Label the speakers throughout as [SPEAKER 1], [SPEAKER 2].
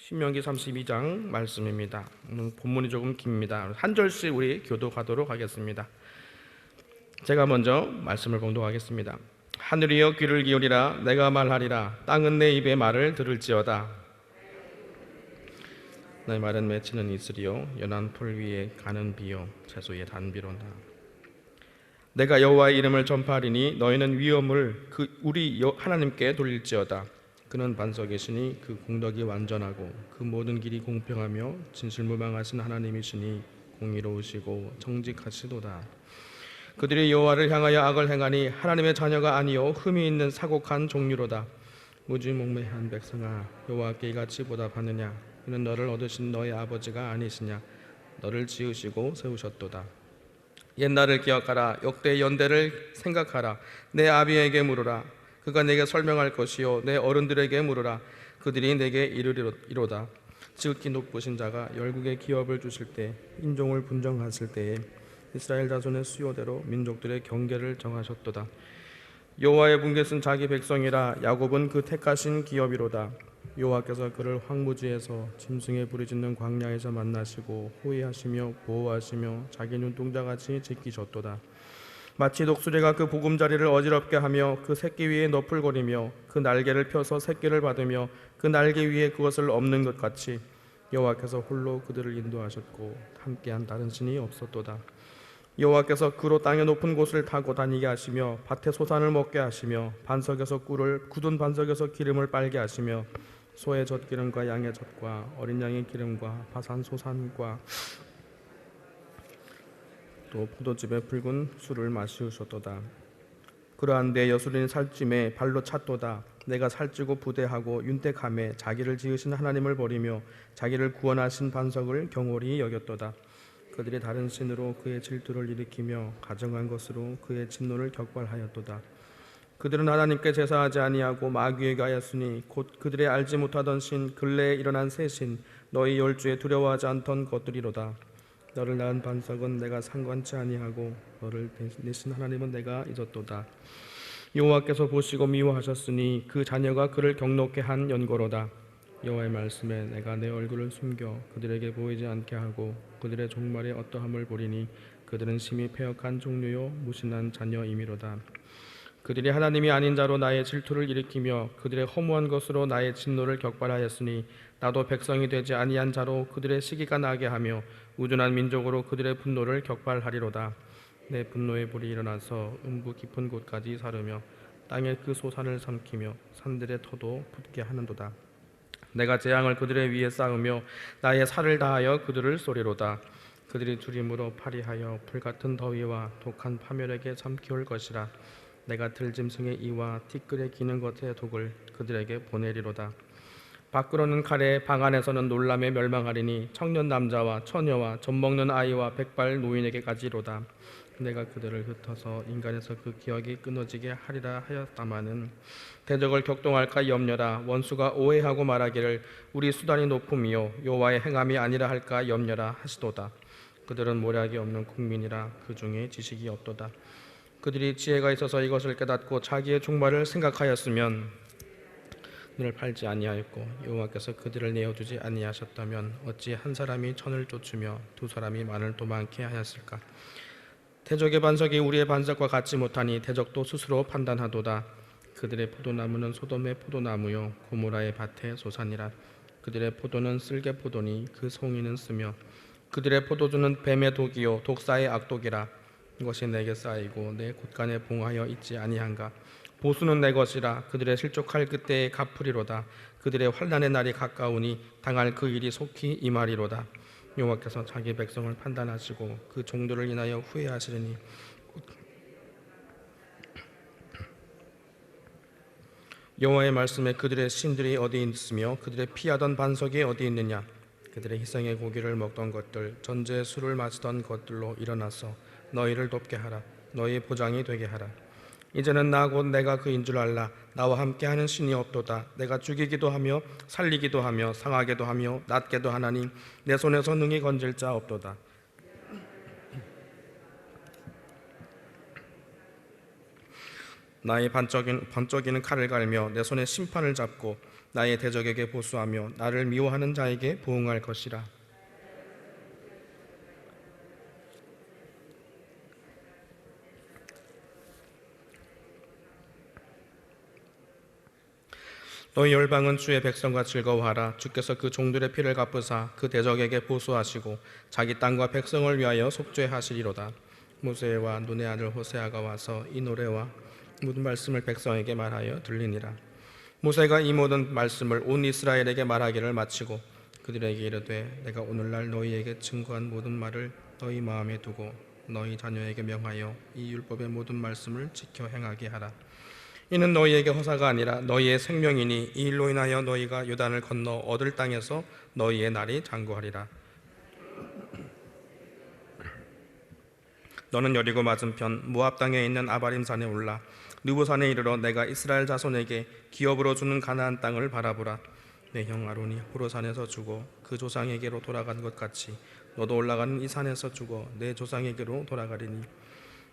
[SPEAKER 1] 신명기 32장 말씀입니다. 본문이 조금 깁니다. 한 절씩 우리 교독하도록 하겠습니다. 제가 먼저 말씀을 봉독하겠습니다. 하늘이여 귀를 기울이라. 내가 말하리라. 땅은 내 입의 말을 들을지어다. 내 말은 맺히는 이슬이요 연한 풀 위에 가는 비요 채소의 단비로다. 내가 여호와의 이름을 전파하리니 너희는 위엄을 우리 하나님께 돌릴지어다. 그는 반석이시니 그 공덕이 완전하고 그 모든 길이 공평하며 진실무방하신 하나님이시니 공의로우시고 정직하시도다. 그들이 여호와를 향하여 악을 행하니 하나님의 자녀가 아니요 흠이 있는 사곡한 종류로다. 무지몽매한 백성아, 여호와께 이같이 보답하느냐? 이는 너를 얻으신 너의 아버지가 아니시냐? 너를 지으시고 세우셨도다. 옛날을 기억하라. 역대 연대를 생각하라. 내 아비에게 물으라. 그가 내게 설명할 것이요 내 어른들에게 물으라. 그들이 내게 이르리로다. 지극히 높으신 자가 열국의 기업을 주실 때, 인종을 분정하실 때에 이스라엘 자손의 수요대로 민족들의 경계를 정하셨도다. 여호와의 분깃은 자기 백성이라. 야곱은 그 택하신 기업이로다. 여호와께서 그를 황무지에서 짐승의 부르짖는 광야에서 만나시고 호위하시며 보호하시며 자기 눈동자같이 지키셨도다. 마치 독수리가 그 보금자리를 어지럽게 하며 그 새끼 위에 너풀거리며 그 날개를 펴서 새끼를 받으며 그 날개 위에 그것을 엎는 것 같이 여호와께서 홀로 그들을 인도하셨고 함께한 다른 신이 없었도다. 여호와께서 그로 땅의 높은 곳을 타고 다니게 하시며 밭에 소산을 먹게 하시며 반석에서 꿀을 굳은 반석에서 기름을 빨게 하시며 소의 젖기름과 양의 젖과 어린 양의 기름과 바산 소산과 또 포도즙에 붉은 술을 마시우셨도다. 그러한 내 여수린 살찜에 발로 찼도다. 내가 살찌고 부대하고 윤택함에 자기를 지으신 하나님을 버리며 자기를 구원하신 반석을 경홀히 여겼도다. 그들이 다른 신으로 그의 질투를 일으키며 가정한 것으로 그의 진노를 격발하였도다. 그들은 하나님께 제사하지 아니하고 마귀에게 하였으니 곧 그들의 알지 못하던 신, 근래에 일어난 새 신, 너희 열주에 두려워하지 않던 것들이로다. 너를 낳은 반석은 내가 상관치 아니하고 너를 내신 하나님은 내가 잊었도다. 여호와께서 보시고 미워하셨으니 그 자녀가 그를 경노케 한 연고로다. 여호와의 말씀에 내가 내 얼굴을 숨겨 그들에게 보이지 않게 하고 그들의 종말에 어떠함을 보리니 그들은 심히 패역한 종류요 무신한 자녀이미로다. 그들이 하나님이 아닌 자로 나의 질투를 일으키며 그들의 허무한 것으로 나의 진노를 격발하였으니 나도 백성이 되지 아니한 자로 그들의 시기가 나게 하며 우둔한 민족으로 그들의 분노를 격발하리로다. 내 분노의 불이 일어나서 음부 깊은 곳까지 사르며 땅의 그 소산을 삼키며 산들의 터도 붙게 하는도다. 내가 재앙을 그들의 위에 쌓으며 나의 살을 다하여 그들을 쏘리로다. 그들이 두림으로 파리하여 불같은 더위와 독한 파멸에게 삼키올 것이라. 내가 들짐승의 이와 티끌에 기는 것의 독을 그들에게 보내리로다. 밖으로는 칼에 방 안에서는 놀람에 멸망하리니 청년 남자와 처녀와 젖먹는 아이와 백발 노인에게까지로다. 내가 그들을 흩어서 인간에서 그 기억이 끊어지게 하리라 하였다마는 대적을 격동할까 염려라. 원수가 오해하고 말하기를 우리 수단이 높음이요 여호와의 행함이 아니라 할까 염려라 하시도다. 그들은 모략이 없는 국민이라 그 중에 지식이 없도다. 그들이 지혜가 있어서 이것을 깨닫고 자기의 종말을 생각하였으면 눈을 팔지 아니하였고 여호와께서 그들을 내어두지 아니하셨다면 어찌 한 사람이 천을 쫓으며 두 사람이 만을 도망케 하였을까? 대적의 반석이 우리의 반석과 같지 못하니 대적도 스스로 판단하도다. 그들의 포도나무는 소돔의 포도나무요 고모라의 밭의 소산이라. 그들의 포도는 쓸개 포도니 그 송이는 쓰며 그들의 포도주는 뱀의 독이요 독사의 악독이라. 이것이 내게 쌓이고 내 곳간에 봉하여 있지 아니한가? 보수는 내 것이라. 그들의 실족할 그때에 갚으리로다. 그들의 환난의 날이 가까우니 당할 그 일이 속히 임하리로다. 여호와께서 자기 백성을 판단하시고 그 종들을 인하여 후회하시리니 여호와의 말씀에 그들의 신들이 어디 있으며 그들의 피하던 반석이 어디 있느냐? 그들의 희생의 고기를 먹던 것들, 전제의 술을 마시던 것들로 일어나서 너희를 돕게 하라. 너희 보장이 되게 하라. 이제는 나 곧 내가 그인 줄 알라. 나와 함께하는 신이 없도다. 내가 죽이기도 하며 살리기도 하며 상하게도 하며 낫게도 하나니 내 손에서 능히 건질 자 없도다. 나의 번쩍이는 칼을 갈며 내 손에 심판을 잡고 나의 대적에게 보수하며 나를 미워하는 자에게 부응할 것이라. 너희 열방은 주의 백성과 즐거워하라. 주께서 그 종들의 피를 갚으사 그 대적에게 보수하시고 자기 땅과 백성을 위하여 속죄하시리로다. 모세와 눈의 아들 호세아가 와서 이 노래와 모든 말씀을 백성에게 말하여 들리니라. 모세가 이 모든 말씀을 온 이스라엘에게 말하기를 마치고 그들에게 이르되 내가 오늘날 너희에게 증거한 모든 말을 너희 마음에 두고 너희 자녀에게 명하여 이 율법의 모든 말씀을 지켜 행하게 하라. 이는 너희에게 허사가 아니라 너희의 생명이니 이 일로 인하여 너희가 요단을 건너 얻을 땅에서 너희의 날이 장구하리라. 너는 여리고 맞은편 모압 땅에 있는 아바림 산에 올라 느보산에 이르러 내가 이스라엘 자손에게 기업으로 주는 가나안 땅을 바라보라. 내 형 아론이 호로산에서 죽어 그 조상에게로 돌아간 것 같이 너도 올라가는 이 산에서 죽어 내 조상에게로 돌아가리니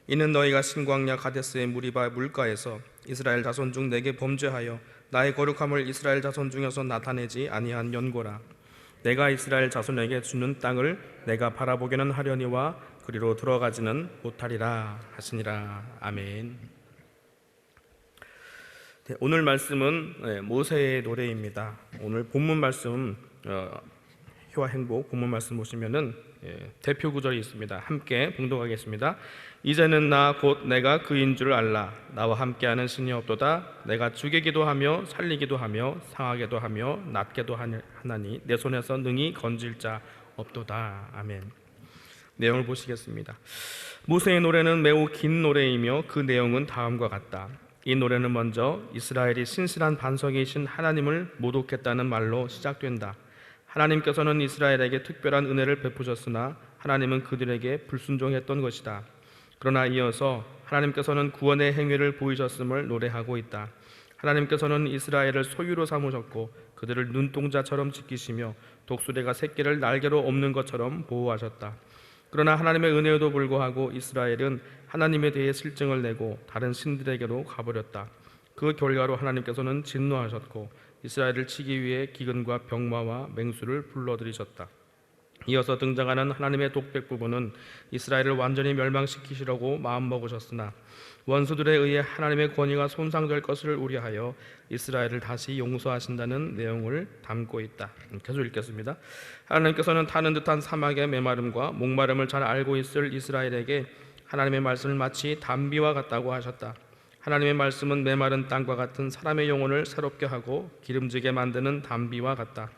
[SPEAKER 1] 이는 너희가 신광야 가데스의 무리바 물가에서 이스라엘 자손 중 내게 범죄하여 나의 거룩함을 이스라엘 자손 중에서 나타내지 아니한 연고라. 내가 이스라엘 자손에게 주는 땅을 내가 바라보기는 하려니와 그리로 들어가지는 못하리라 하시니라. 아멘. 네, 오늘 말씀은 모세의 노래입니다. 오늘 본문 말씀 희와 행복 본문 말씀 보시면은 대표 구절이 있습니다. 함께 봉독하겠습니다. 이제는 나 곧 내가 그인 줄 알라. 나와 함께하는 신이 없도다. 내가 죽이기도 하며 살리기도 하며 상하게도 하며 낫게도 하나니 내 손에서 능히 건질 자 없도다. 아멘. 내용을 보시겠습니다. 모세의 노래는 매우 긴 노래이며 그 내용은 다음과 같다. 이 노래는 먼저 이스라엘이 신실한 반석이신 하나님을 모독했다는 말로 시작된다. 하나님께서는 이스라엘에게 특별한 은혜를 베푸셨으나 하나님은 그들에게 불순종했던 것이다. 그러나 이어서 하나님께서는 구원의 행위를 보이셨음을 노래하고 있다. 하나님께서는 이스라엘을 소유로 삼으셨고 그들을 눈동자처럼 지키시며 독수리가 새끼를 날개로 엎는 것처럼 보호하셨다. 그러나 하나님의 은혜에도 불구하고 이스라엘은 하나님에 대해 실증을 내고 다른 신들에게로 가버렸다. 그 결과로 하나님께서는 진노하셨고 이스라엘을 치기 위해 기근과 병마와 맹수를 불러들이셨다. 이어서 등장하는 하나님의 독백 부분은 이스라엘을 완전히 멸망시키시려고 마음먹으셨으나 원수들에 의해 하나님의 권위가 손상될 것을 우려하여 이스라엘을 다시 용서하신다는 내용을 담고 있다. 계속 읽겠습니다. 하나님께서는 타는 듯한 사막의 메마름과 목마름을 잘 알고 있을 이스라엘에게 하나님의 말씀을 마치 담비와 같다고 하셨다. 하나님의 말씀은 메마른 땅과 같은 사람의 영혼을 새롭게 하고 기름지게 만드는 담비와 같다.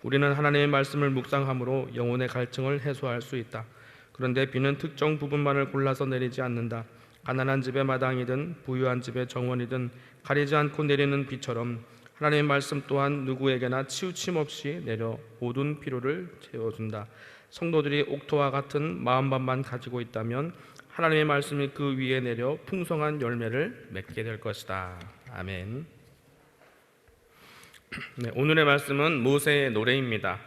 [SPEAKER 1] 우리는 하나님의 말씀을 묵상함으로 영혼의 갈증을 해소할 수 있다. 그런데 비는 특정 부분만을 골라서 내리지 않는다. 가난한 집의 마당이든 부유한 집의 정원이든 가리지 않고 내리는 비처럼 하나님의 말씀 또한 누구에게나 치우침 없이 내려 모든 필요를 채워준다. 성도들이 옥토와 같은 마음밭만 가지고 있다면 하나님의 말씀이 그 위에 내려 풍성한 열매를 맺게 될 것이다. 아멘. 네, 오늘의 말씀은 모세의 노래입니다.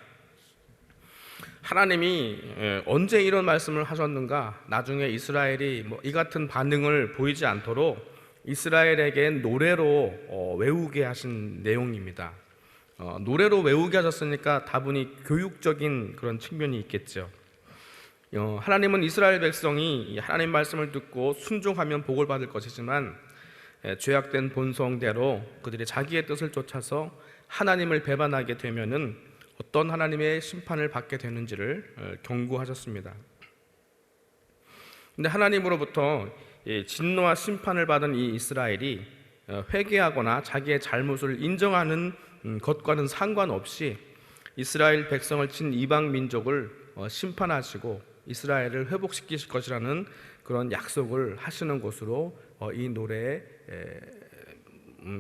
[SPEAKER 1] 하나님이 언제 이런 말씀을 하셨는가? 나중에 이스라엘이 이 같은 반응을 보이지 않도록 이스라엘에게 노래로 외우게 하신 내용입니다. 노래로 외우게 하셨으니까 다분히 교육적인 그런 측면이 있겠죠. 하나님은 이스라엘 백성이 하나님 말씀을 듣고 순종하면 복을 받을 것이지만 죄악된 본성대로 그들이 자기의 뜻을 쫓아서 하나님을 배반하게 되면은 어떤 하나님의 심판을 받게 되는지를 경고하셨습니다. 근데 하나님으로부터 진노와 심판을 받은 이 이스라엘이 회개하거나 자기의 잘못을 인정하는 것과는 상관없이 이스라엘 백성을 친 이방 민족을 심판하시고 이스라엘을 회복시키실 것이라는 그런 약속을 하시는 것으로 이 노래의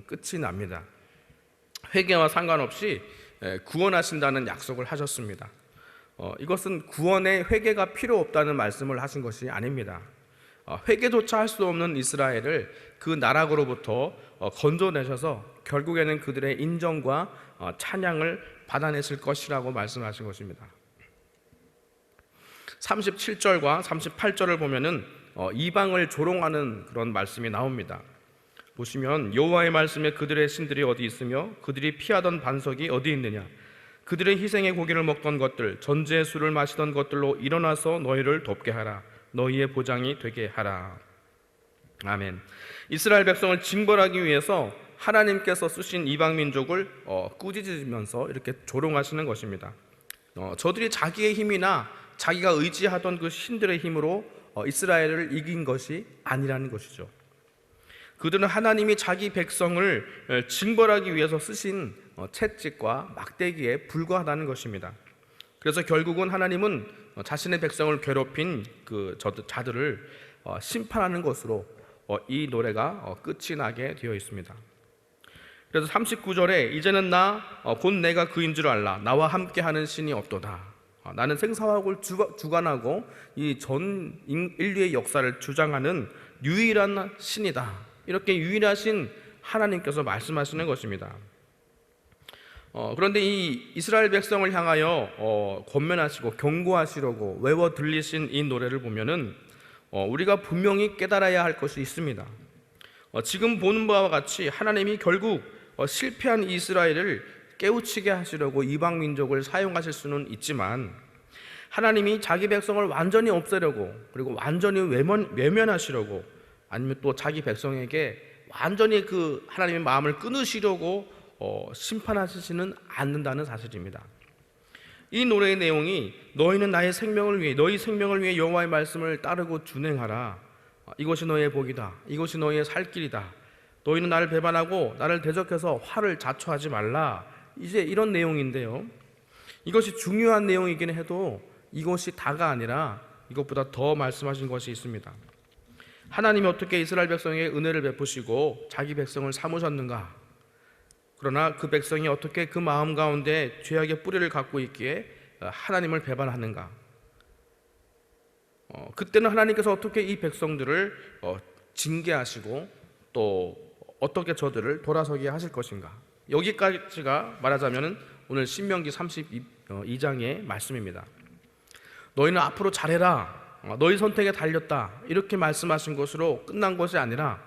[SPEAKER 1] 끝이 납니다. 회개와 상관없이 구원하신다는 약속을 하셨습니다. 이것은 구원에 회개가 필요 없다는 말씀을 하신 것이 아닙니다. 회개조차 할 수 없는 이스라엘을 그 나락으로부터 건져내셔서 결국에는 그들의 인정과 찬양을 받아내실 것이라고 말씀하신 것입니다. 37절과 38절을 보면은 이방을 조롱하는 그런 말씀이 나옵니다. 보시면 여호와의 말씀에 그들의 신들이 어디 있으며 그들이 피하던 반석이 어디 있느냐. 그들의 희생의 고기를 먹던 것들, 전제의 술을 마시던 것들로 일어나서 너희를 돕게 하라. 너희의 보장이 되게 하라. 아멘. 이스라엘 백성을 징벌하기 위해서 하나님께서 쓰신 이방 민족을 꾸짖으면서 이렇게 조롱하시는 것입니다. 저들이 자기의 힘이나 자기가 의지하던 그 신들의 힘으로 이스라엘을 이긴 것이 아니라는 것이죠. 그들은 하나님이 자기 백성을 징벌하기 위해서 쓰신 채찍과 막대기에 불과하다는 것입니다. 그래서 결국은 하나님은 자신의 백성을 괴롭힌 그 자들을 심판하는 것으로 이 노래가 끝이 나게 되어 있습니다. 그래서 39절에 이제는 나 곧 내가 그인 줄 알라. 나와 함께하는 신이 없도다. 나는 생사화학을 주관하고 이 전 인류의 역사를 주장하는 유일한 신이다. 이렇게 유일하신 하나님께서 말씀하시는 것입니다. 그런데 이 이스라엘 백성을 향하여 권면하시고 경고하시려고 외워 들리신 이 노래를 보면은 우리가 분명히 깨달아야 할 것이 있습니다. 지금 보는 바와 같이 하나님이 결국 실패한 이스라엘을 깨우치게 하시려고 이방 민족을 사용하실 수는 있지만, 하나님이 자기 백성을 완전히 없애려고, 그리고 완전히 외면하시려고, 아니면 또 자기 백성에게 완전히 그 하나님의 마음을 끊으시려고 심판하시지는 않는다는 사실입니다. 이 노래의 내용이 너희는 나의 생명을 위해, 너희 생명을 위해 여호와의 말씀을 따르고 준행하라. 이것이 너희의 복이다. 이것이 너희의 살 길이다. 너희는 나를 배반하고 나를 대적해서 화를 자초하지 말라. 이제 이런 내용인데요, 이것이 중요한 내용이긴 해도 이것이 다가 아니라 이것보다 더 말씀하신 것이 있습니다. 하나님이 어떻게 이스라엘 백성에게 은혜를 베푸시고 자기 백성을 삼으셨는가? 그러나 그 백성이 어떻게 그 마음 가운데 죄악의 뿌리를 갖고 있기에 하나님을 배반하는가? 그때는 하나님께서 어떻게 이 백성들을 징계하시고 또 어떻게 저들을 돌아서게 하실 것인가? 여기까지가 말하자면 오늘 신명기 32장의 말씀입니다. 너희는 앞으로 잘해라. 너희 선택에 달렸다. 이렇게 말씀하신 것으로 끝난 것이 아니라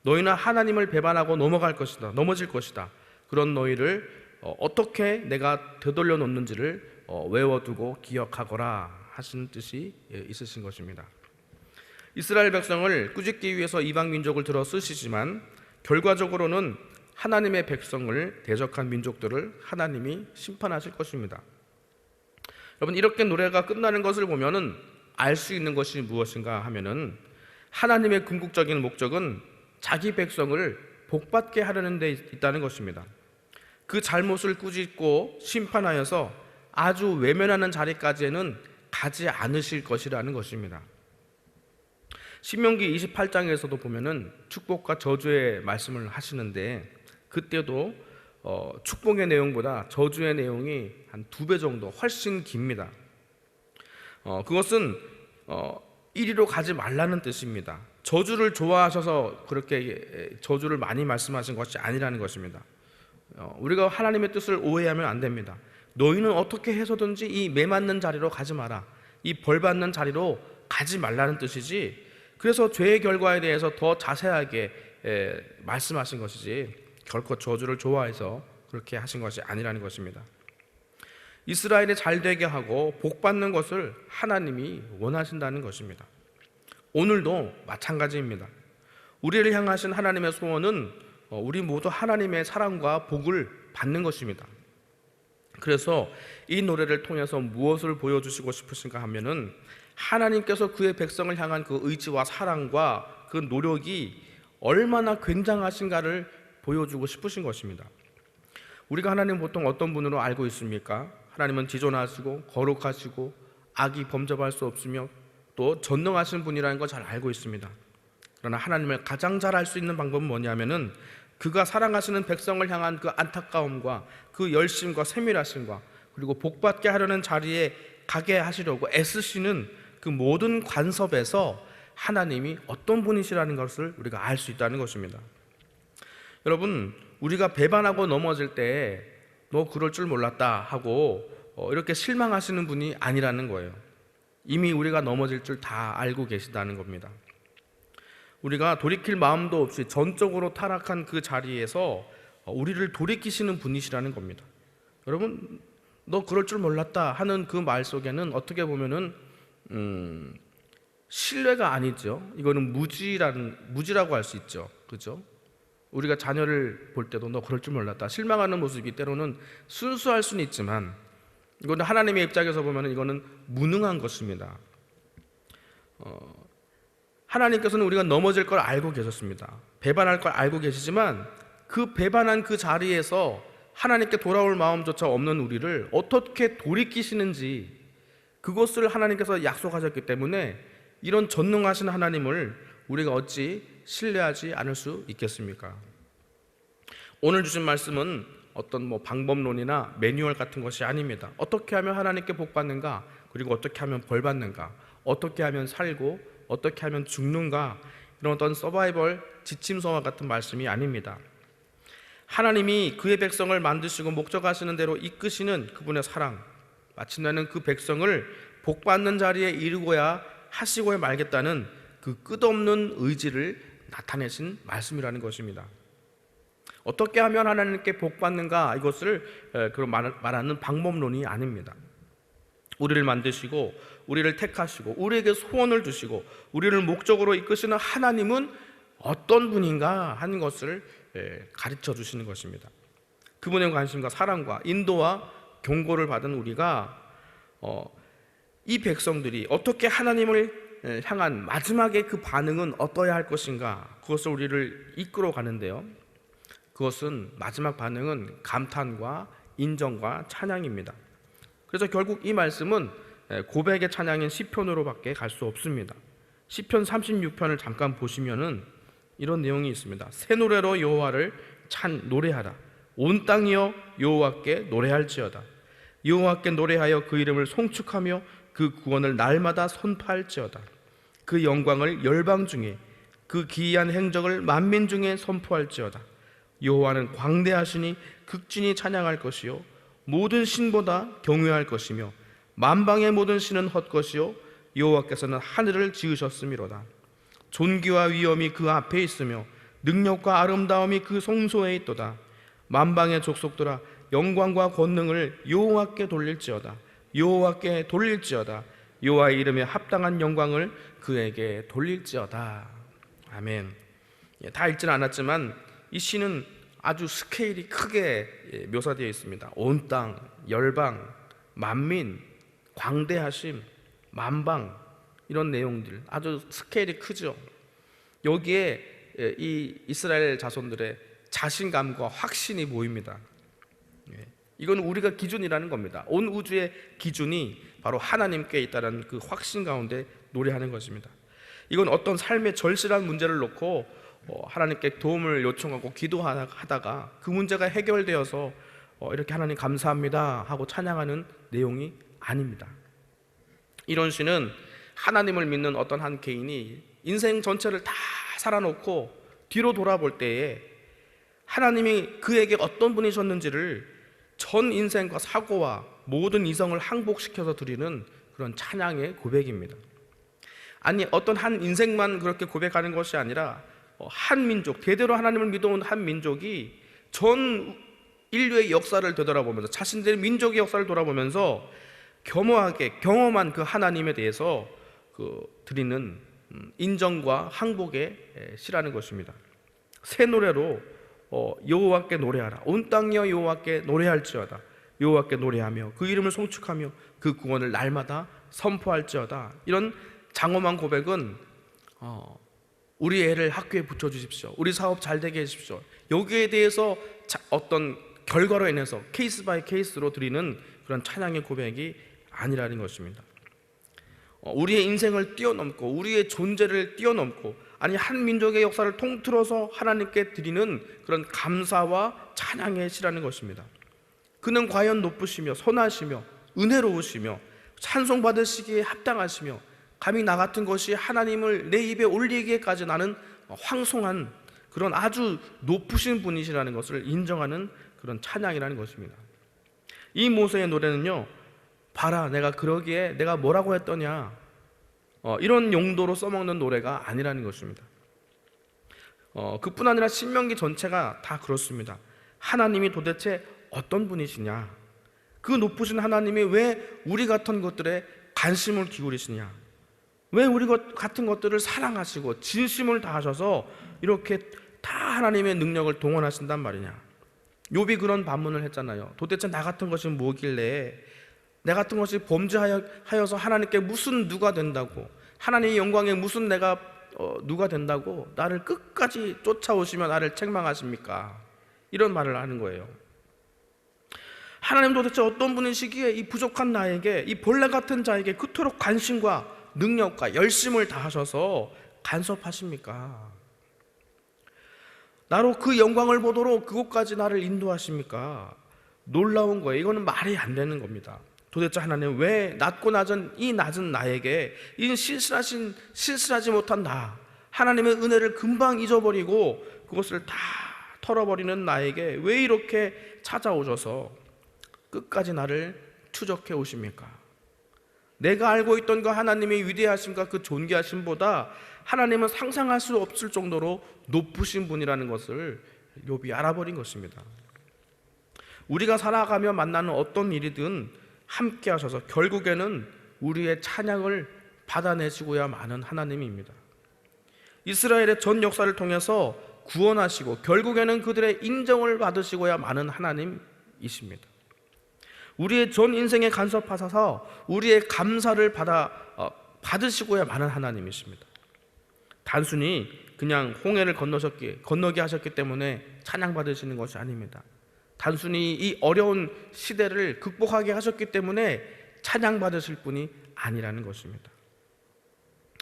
[SPEAKER 1] 너희는 하나님을 배반하고 넘어질 것이다. 그런 너희를 어떻게 내가 되돌려 놓는지를 외워두고 기억하거라 하시는 뜻이 있으신 것입니다. 이스라엘 백성을 꾸짖기 위해서 이방 민족을 들어 쓰시지만 결과적으로는 하나님의 백성을 대적한 민족들을 하나님이 심판하실 것입니다. 여러분, 이렇게 노래가 끝나는 것을 보면은 알 수 있는 것이 무엇인가 하면은 하나님의 궁극적인 목적은 자기 백성을 복받게 하려는 데 있다는 것입니다. 그 잘못을 꾸짖고 심판하여서 아주 외면하는 자리까지는 가지 않으실 것이라는 것입니다. 신명기 28장에서도 보면은 축복과 저주의 말씀을 하시는데 그때도 축복의 내용보다 저주의 내용이 한 2배 정도 훨씬 깁니다. 그것은 이리로 가지 말라는 뜻입니다. 저주를 좋아하셔서 그렇게 저주를 많이 말씀하신 것이 아니라는 것입니다. 우리가 하나님의 뜻을 오해하면 안 됩니다. 너희는 어떻게 해서든지 이 매맞는 자리로 가지 마라. 이 벌받는 자리로 가지 말라는 뜻이지, 그래서 죄의 결과에 대해서 더 자세하게 말씀하신 것이지 결코 저주를 좋아해서 그렇게 하신 것이 아니라는 것입니다. 이스라엘이 잘되게 하고 복받는 것을 하나님이 원하신다는 것입니다. 오늘도 마찬가지입니다. 우리를 향하신 하나님의 소원은 우리 모두 하나님의 사랑과 복을 받는 것입니다. 그래서 이 노래를 통해서 무엇을 보여주시고 싶으신가 하면은 하나님께서 그의 백성을 향한 그 의지와 사랑과 그 노력이 얼마나 굉장하신가를 보여주고 싶으신 것입니다. 우리가 하나님 보통 어떤 분으로 알고 있습니까? 하나님은 지존하시고 거룩하시고 악이 범접할 수 없으며 또 전능하신 분이라는 걸 잘 알고 있습니다. 그러나 하나님을 가장 잘 알 수 있는 방법은 뭐냐면은 그가 사랑하시는 백성을 향한 그 안타까움과 그 열심과 세밀하심과 그리고 복받게 하려는 자리에 가게 하시려고 애쓰시는 그 모든 관섭에서 하나님이 어떤 분이시라는 것을 우리가 알 수 있다는 것입니다. 여러분, 우리가 배반하고 넘어질 때 너 그럴 줄 몰랐다 하고 이렇게 실망하시는 분이 아니라는 거예요. 이미 우리가 넘어질 줄 다 알고 계시다는 겁니다. 우리가 돌이킬 마음도 없이 전적으로 타락한 그 자리에서 우리를 돌이키시는 분이시라는 겁니다. 여러분, 너 그럴 줄 몰랐다 하는 그 말 속에는 어떻게 보면은 신뢰가 아니죠. 이거는 무지라고 할 수 있죠. 그죠? 우리가 자녀를 볼 때도 너 그럴 줄 몰랐다, 실망하는 모습이 때로는 순수할 수는 있지만, 이거는 하나님의 입장에서 보면 이거는 무능한 것입니다. 하나님께서는 우리가 넘어질 걸 알고 계셨습니다. 배반할 걸 알고 계시지만 그 배반한 그 자리에서 하나님께 돌아올 마음조차 없는 우리를 어떻게 돌이키시는지, 그것을 하나님께서 약속하셨기 때문에 이런 전능하신 하나님을 우리가 어찌 신뢰하지 않을 수 있겠습니까? 오늘 주신 말씀은 어떤 방법론이나 매뉴얼 같은 것이 아닙니다. 어떻게 하면 하나님께 복 받는가, 그리고 어떻게 하면 벌 받는가, 어떻게 하면 살고 어떻게 하면 죽는가, 이런 어떤 서바이벌 지침서와 같은 말씀이 아닙니다. 하나님이 그의 백성을 만드시고 목적하시는 대로 이끄시는 그분의 사랑, 마침내는 그 백성을 복받는 자리에 이르고야 하시고야 말겠다는 그 끝없는 의지를 나타내신 말씀이라는 것입니다. 어떻게 하면 하나님께 복받는가, 이것을 말하는 방법론이 아닙니다. 우리를 만드시고 우리를 택하시고 우리에게 소원을 주시고 우리를 목적으로 이끄시는 하나님은 어떤 분인가 하는 것을 가르쳐 주시는 것입니다. 그분의 관심과 사랑과 인도와 경고를 받은 우리가 이 백성들이 어떻게 하나님을 향한 마지막에 그 반응은 어떠해야 할 것인가, 그것을 우리를 이끌어 가는데요, 그것은 마지막 반응은 감탄과 인정과 찬양입니다. 그래서 결국 이 말씀은 고백의 찬양인 시편으로밖에 갈 수 없습니다. 시편 36편을 잠깐 보시면은 이런 내용이 있습니다. 새 노래로 여호와를 노래하라. 온 땅이여 여호와께 노래할지어다. 여호와께 노래하여 그 이름을 송축하며 그 구원을 날마다 선포할지어다. 그 영광을 열방 중에, 그 기이한 행적을 만민 중에 선포할지어다. 여호와는 광대하시니 극진히 찬양할 것이요 모든 신보다 경외할 것이며 만방의 모든 신은 헛것이요 여호와께서는 하늘을 지으셨음이로다. 존귀와 위엄이 그 앞에 있으며 능력과 아름다움이 그 성소에 있도다. 만방의 족속들아 영광과 권능을 여호와께 돌릴지어다. 여호와께 돌릴지어다. 여호와의 이름에 합당한 영광을 그에게 돌릴지어다. 아멘. 다 읽지는 않았지만 이 시는 아주 스케일이 크게 묘사되어 있습니다. 온 땅, 열방, 만민, 광대하심, 만방, 이런 내용들 아주 스케일이 크죠. 여기에 이 이스라엘 자손들의 자신감과 확신이 보입니다. 이건 우리가 기준이라는 겁니다. 온 우주의 기준이 바로 하나님께 있다는 그 확신 가운데 노래하는 것입니다. 이건 어떤 삶의 절실한 문제를 놓고 하나님께 도움을 요청하고 기도하다가 그 문제가 해결되어서 이렇게 하나님 감사합니다 하고 찬양하는 내용이 아닙니다. 이런 시는 하나님을 믿는 어떤 한 개인이 인생 전체를 다 살아놓고 뒤로 돌아볼 때에 하나님이 그에게 어떤 분이셨는지를 전 인생과 사고와 모든 이성을 항복시켜서 드리는 그런 찬양의 고백입니다. 아니, 어떤 한 인생만 그렇게 고백하는 것이 아니라 한 민족, 대대로 하나님을 믿어온 한 민족이 전 인류의 역사를 되돌아보면서 자신들의 민족의 역사를 돌아보면서 겸허하게 경험한 그 하나님에 대해서 드리는 인정과 항복의 시라는 것입니다. 새 노래로 여호와께 노래하라. 온 땅이여 여호와께 노래할지어다. 여호와께 노래하며 그 이름을 송축하며 그 구원을 날마다 선포할지어다. 이런 장엄한 고백은 우리 애를 학교에 붙여주십시오, 우리 사업 잘 되게 해주십시오, 여기에 대해서 어떤 결과로 인해서 케이스 바이 케이스로 드리는 그런 찬양의 고백이 아니라는 것입니다. 우리의 인생을 뛰어넘고 우리의 존재를 뛰어넘고, 아니 한 민족의 역사를 통틀어서 하나님께 드리는 그런 감사와 찬양의 시라는 것입니다. 그는 과연 높으시며 선하시며 은혜로우시며 찬송받으시기에 합당하시며 감히 나 같은 것이 하나님을 내 입에 올리기에까지 나는 황송한 그런 아주 높으신 분이시라는 것을 인정하는 그런 찬양이라는 것입니다. 이 모세의 노래는요, 봐라 내가 그러기에 내가 뭐라고 했더냐, 이런 용도로 써먹는 노래가 아니라는 것입니다. 그뿐 아니라 신명기 전체가 다 그렇습니다. 하나님이 도대체 어떤 분이시냐? 그 높으신 하나님이 왜 우리 같은 것들에 관심을 기울이시냐? 왜 우리 같은 것들을 사랑하시고 진심을 다하셔서 이렇게 다 하나님의 능력을 동원하신단 말이냐? 욥이 그런 반문을 했잖아요. 도대체 나 같은 것이 뭐길래, 내 같은 것이 범죄하여서 하나님께 무슨 누가 된다고, 하나님의 영광에 무슨 내가 누가 된다고 나를 끝까지 쫓아오시며 나를 책망하십니까? 이런 말을 하는 거예요. 하나님 도대체 어떤 분이시기에 이 부족한 나에게, 이 벌레 같은 자에게 그토록 관심과 능력과 열심을 다하셔서 간섭하십니까? 나로 그 영광을 보도록 그곳까지 나를 인도하십니까? 놀라운 거예요. 이거는 말이 안 되는 겁니다. 도대체 하나님 왜 낮고 낮은 이 낮은 나에게, 이 신실하지 못한 나, 하나님의 은혜를 금방 잊어버리고 그것을 다 털어버리는 나에게 왜 이렇게 찾아오셔서 끝까지 나를 추적해 오십니까? 내가 알고 있던 그 하나님의 위대하심과 그 존귀하심보다 하나님은 상상할 수 없을 정도로 높으신 분이라는 것을 욥이 알아버린 것입니다. 우리가 살아가며 만나는 어떤 일이든 함께 하셔서 결국에는 우리의 찬양을 받아내시고야 마는 하나님입니다. 이스라엘의 전 역사를 통해서 구원하시고 결국에는 그들의 인정을 받으시고야 마는 하나님이십니다. 우리의 전 인생에 간섭하셔서 우리의 감사를 받으시고야 마는 하나님이십니다. 단순히 그냥 홍해를 건너게 하셨기 때문에 찬양받으시는 것이 아닙니다. 단순히 이 어려운 시대를 극복하게 하셨기 때문에 찬양받으실 분이 아니라는 것입니다.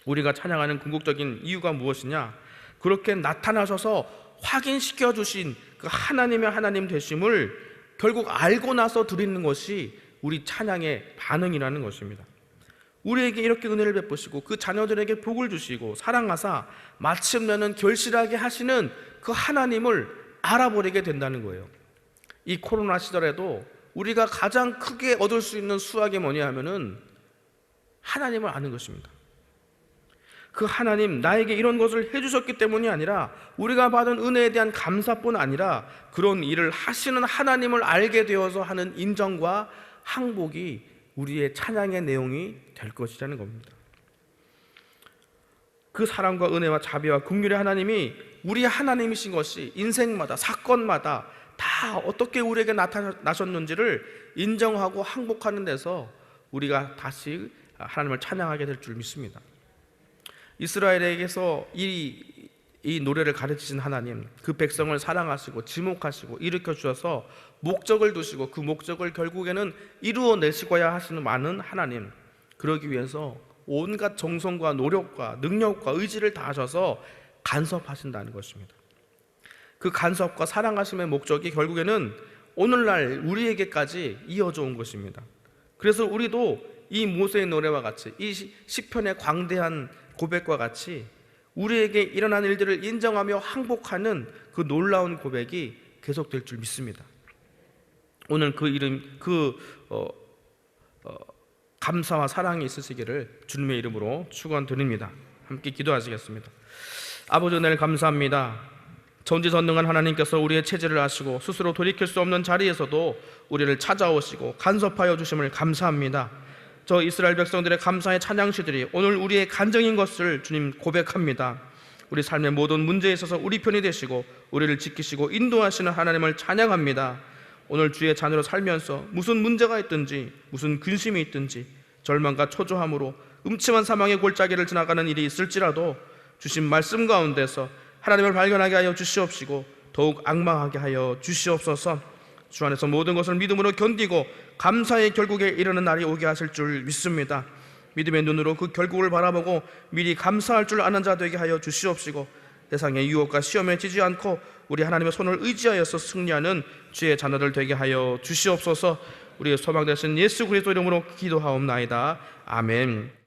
[SPEAKER 1] 우리가 찬양하는 궁극적인 이유가 무엇이냐? 그렇게 나타나셔서 확인시켜 주신 그 하나님의 하나님 되심을 결국 알고 나서 드리는 것이 우리 찬양의 반응이라는 것입니다. 우리에게 이렇게 은혜를 베푸시고 그 자녀들에게 복을 주시고 사랑하사 마침내는 결실하게 하시는 그 하나님을 알아버리게 된다는 거예요. 이 코로나 시절에도 우리가 가장 크게 얻을 수 있는 수확이 뭐냐 하면은 하나님을 아는 것입니다. 그 하나님, 나에게 이런 것을 해주셨기 때문이 아니라 우리가 받은 은혜에 대한 감사뿐 아니라 그런 일을 하시는 하나님을 알게 되어서 하는 인정과 항복이 우리의 찬양의 내용이 될 것이라는 겁니다. 그 사랑과 은혜와 자비와 긍휼의 하나님이 우리의 하나님이신 것이 인생마다 사건마다 다 어떻게 우리에게 나타나셨는지를 인정하고 항복하는 데서 우리가 다시 하나님을 찬양하게 될 줄 믿습니다. 이스라엘에게서 이 노래를 가르치신 하나님, 그 백성을 사랑하시고 지목하시고 일으켜 주셔서 목적을 두시고 그 목적을 결국에는 이루어내시고야 하시는 많은 하나님, 그러기 위해서 온갖 정성과 노력과 능력과 의지를 다하셔서 간섭하신다는 것입니다. 그 간섭과 사랑하심의 목적이 결국에는 오늘날 우리에게까지 이어져 온 것입니다. 그래서 우리도 이 모세의 노래와 같이 이 시편의 광대한 고백과 같이 우리에게 일어난 일들을 인정하며 항복하는 그 놀라운 고백이 계속될 줄 믿습니다. 오늘 감사와 사랑이 있으시기를 주님의 이름으로 축원드립니다. 함께 기도하시겠습니다. 아버지 은혜를 감사합니다. 전지전능한 하나님께서 우리의 체질을 아시고 스스로 돌이킬 수 없는 자리에서도 우리를 찾아오시고 간섭하여 주심을 감사합니다. 저 이스라엘 백성들의 감사의 찬양시들이 오늘 우리의 간증인 것을 주님 고백합니다. 우리 삶의 모든 문제에 있어서 우리 편이 되시고 우리를 지키시고 인도하시는 하나님을 찬양합니다. 오늘 주의 자녀로 살면서 무슨 문제가 있든지 무슨 근심이 있든지 절망과 초조함으로 음침한 사망의 골짜기를 지나가는 일이 있을지라도 주신 말씀 가운데서 하나님을 발견하게 하여 주시옵시고 더욱 악망하게 하여 주시옵소서. 주 안에서 모든 것을 믿음으로 견디고 감사의 결국에 이르는 날이 오게 하실 줄 믿습니다. 믿음의 눈으로 그 결국을 바라보고 미리 감사할 줄 아는 자 되게 하여 주시옵시고 세상의 유혹과 시험에 지지 않고 우리 하나님의 손을 의지하여서 승리하는 주의 자녀들 되게 하여 주시옵소서. 우리의 소망 되신 예수 그리스도 이름으로 기도하옵나이다. 아멘.